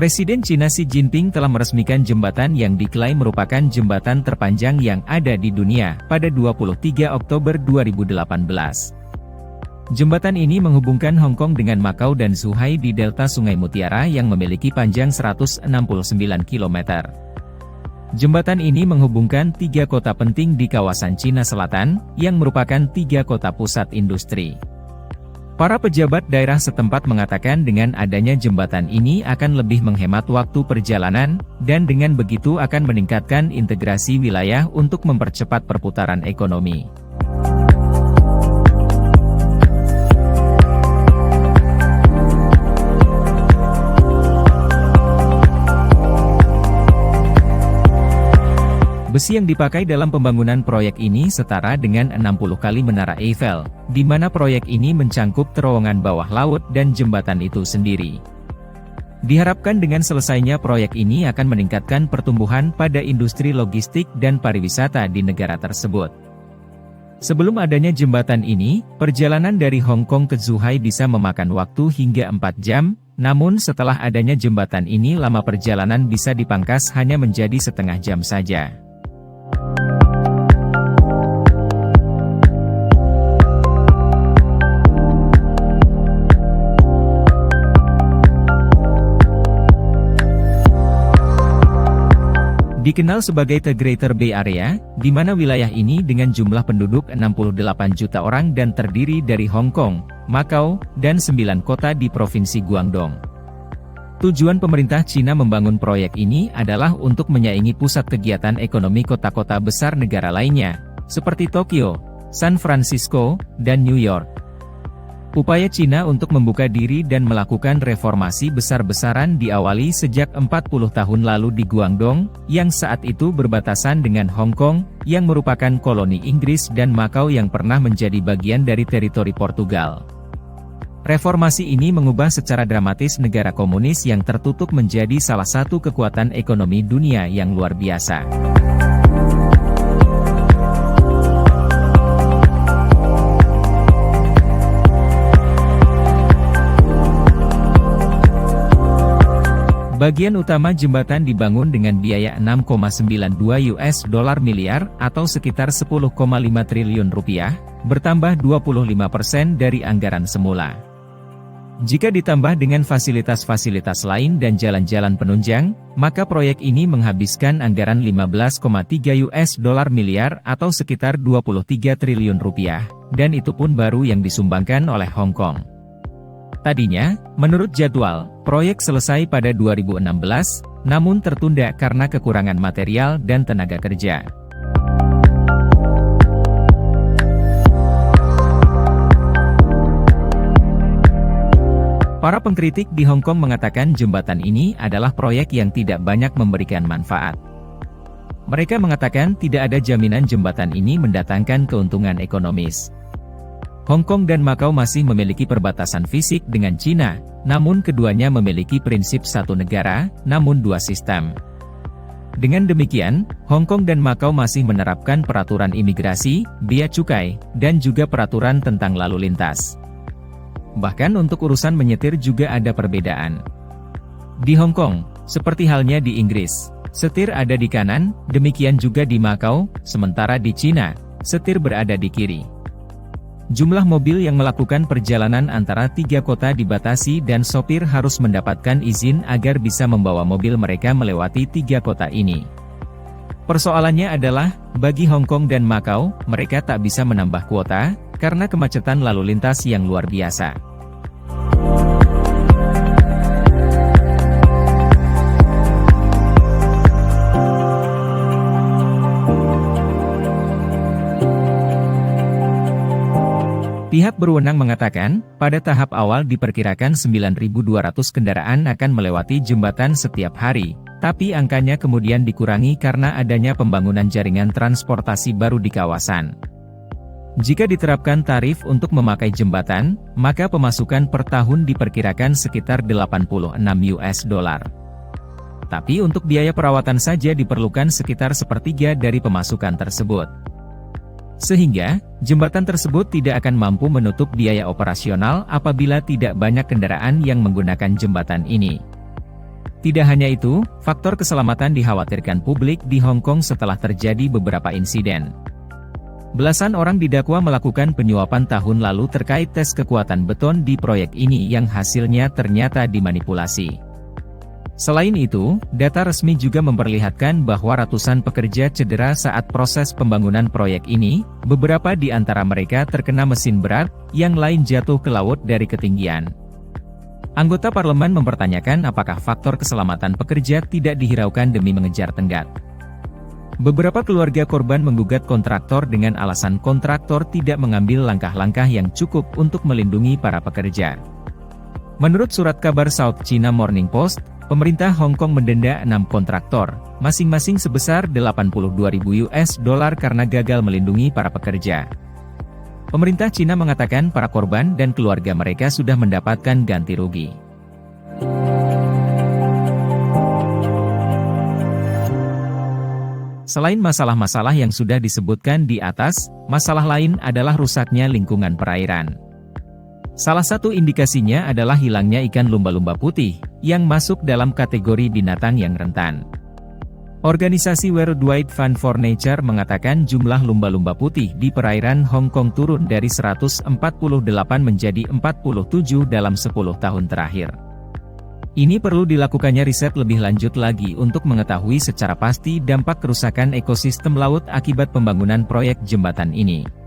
Presiden Cina Xi Jinping telah meresmikan jembatan yang diklaim merupakan jembatan terpanjang yang ada di dunia pada 23 Oktober 2018. Jembatan ini menghubungkan Hong Kong dengan Makau dan Zhuhai di delta Sungai Mutiara yang memiliki panjang 169 km. Jembatan ini menghubungkan 3 kota penting di kawasan Cina Selatan, yang merupakan 3 kota pusat industri. Para pejabat daerah setempat mengatakan dengan adanya jembatan ini akan lebih menghemat waktu perjalanan, dan dengan begitu akan meningkatkan integrasi wilayah untuk mempercepat perputaran ekonomi. Besi yang dipakai dalam pembangunan proyek ini setara dengan 60 kali Menara Eiffel, di mana proyek ini mencangkup terowongan bawah laut dan jembatan itu sendiri. Diharapkan dengan selesainya proyek ini akan meningkatkan pertumbuhan pada industri logistik dan pariwisata di negara tersebut. Sebelum adanya jembatan ini, perjalanan dari Hong Kong ke Zhuhai bisa memakan waktu hingga 4 jam, namun setelah adanya jembatan ini lama perjalanan bisa dipangkas hanya menjadi setengah jam saja. Dikenal sebagai The Greater Bay Area, di mana wilayah ini dengan jumlah penduduk 68 juta orang dan terdiri dari Hong Kong, Makau, dan 9 kota di Provinsi Guangdong. Tujuan pemerintah Cina membangun proyek ini adalah untuk menyaingi pusat kegiatan ekonomi kota-kota besar negara lainnya, seperti Tokyo, San Francisco, dan New York. Upaya Cina untuk membuka diri dan melakukan reformasi besar-besaran diawali sejak 40 tahun lalu di Guangdong, yang saat itu berbatasan dengan Hong Kong, yang merupakan koloni Inggris dan Makau yang pernah menjadi bagian dari teritori Portugal. Reformasi ini mengubah secara dramatis negara komunis yang tertutup menjadi salah satu kekuatan ekonomi dunia yang luar biasa. Bagian utama jembatan dibangun dengan biaya 6,92 US$ miliar atau sekitar 10,5 triliun rupiah, bertambah 25% dari anggaran semula. Jika ditambah dengan fasilitas-fasilitas lain dan jalan-jalan penunjang, maka proyek ini menghabiskan anggaran 15,3 US$ miliar atau sekitar 23 triliun rupiah, dan itu pun baru yang disumbangkan oleh Hong Kong. Tadinya, menurut jadwal, proyek selesai pada 2016, namun tertunda karena kekurangan material dan tenaga kerja. Para pengkritik di Hong Kong mengatakan jembatan ini adalah proyek yang tidak banyak memberikan manfaat. Mereka mengatakan tidak ada jaminan jembatan ini mendatangkan keuntungan ekonomis. Hong Kong dan Makau masih memiliki perbatasan fisik dengan Cina, namun keduanya memiliki prinsip satu negara, namun dua sistem. Dengan demikian, Hong Kong dan Makau masih menerapkan peraturan imigrasi, bea cukai, dan juga peraturan tentang lalu lintas. Bahkan untuk urusan menyetir juga ada perbedaan. Di Hong Kong, seperti halnya di Inggris, setir ada di kanan, demikian juga di Makau, sementara di Cina, setir berada di kiri. Jumlah mobil yang melakukan perjalanan antara 3 kota dibatasi dan sopir harus mendapatkan izin agar bisa membawa mobil mereka melewati 3 kota ini. Persoalannya adalah, bagi Hong Kong dan Makau, mereka tak bisa menambah kuota, karena kemacetan lalu lintas yang luar biasa. Pihak berwenang mengatakan, pada tahap awal diperkirakan 9.200 kendaraan akan melewati jembatan setiap hari, tapi angkanya kemudian dikurangi karena adanya pembangunan jaringan transportasi baru di kawasan. Jika diterapkan tarif untuk memakai jembatan, maka pemasukan per tahun diperkirakan sekitar 86 US$. Tapi untuk biaya perawatan saja diperlukan sekitar sepertiga dari pemasukan tersebut. Sehingga, jembatan tersebut tidak akan mampu menutup biaya operasional apabila tidak banyak kendaraan yang menggunakan jembatan ini. Tidak hanya itu, faktor keselamatan dikhawatirkan publik di Hong Kong setelah terjadi beberapa insiden. Belasan orang didakwa melakukan penyuapan tahun lalu terkait tes kekuatan beton di proyek ini yang hasilnya ternyata dimanipulasi. Selain itu, data resmi juga memperlihatkan bahwa ratusan pekerja cedera saat proses pembangunan proyek ini, beberapa di antara mereka terkena mesin berat, yang lain jatuh ke laut dari ketinggian. Anggota parlemen mempertanyakan apakah faktor keselamatan pekerja tidak dihiraukan demi mengejar tenggat. Beberapa keluarga korban menggugat kontraktor dengan alasan kontraktor tidak mengambil langkah-langkah yang cukup untuk melindungi para pekerja. Menurut surat kabar South China Morning Post, pemerintah Hong Kong mendenda 6 kontraktor, masing-masing sebesar $82.000 karena gagal melindungi para pekerja. Pemerintah China mengatakan para korban dan keluarga mereka sudah mendapatkan ganti rugi. Selain masalah-masalah yang sudah disebutkan di atas, masalah lain adalah rusaknya lingkungan perairan. Salah satu indikasinya adalah hilangnya ikan lumba-lumba putih, yang masuk dalam kategori binatang yang rentan. Organisasi Worldwide Fund for Nature mengatakan jumlah lumba-lumba putih di perairan Hong Kong turun dari 148 menjadi 47 dalam 10 tahun terakhir. Ini perlu dilakukannya riset lebih lanjut lagi untuk mengetahui secara pasti dampak kerusakan ekosistem laut akibat pembangunan proyek jembatan ini.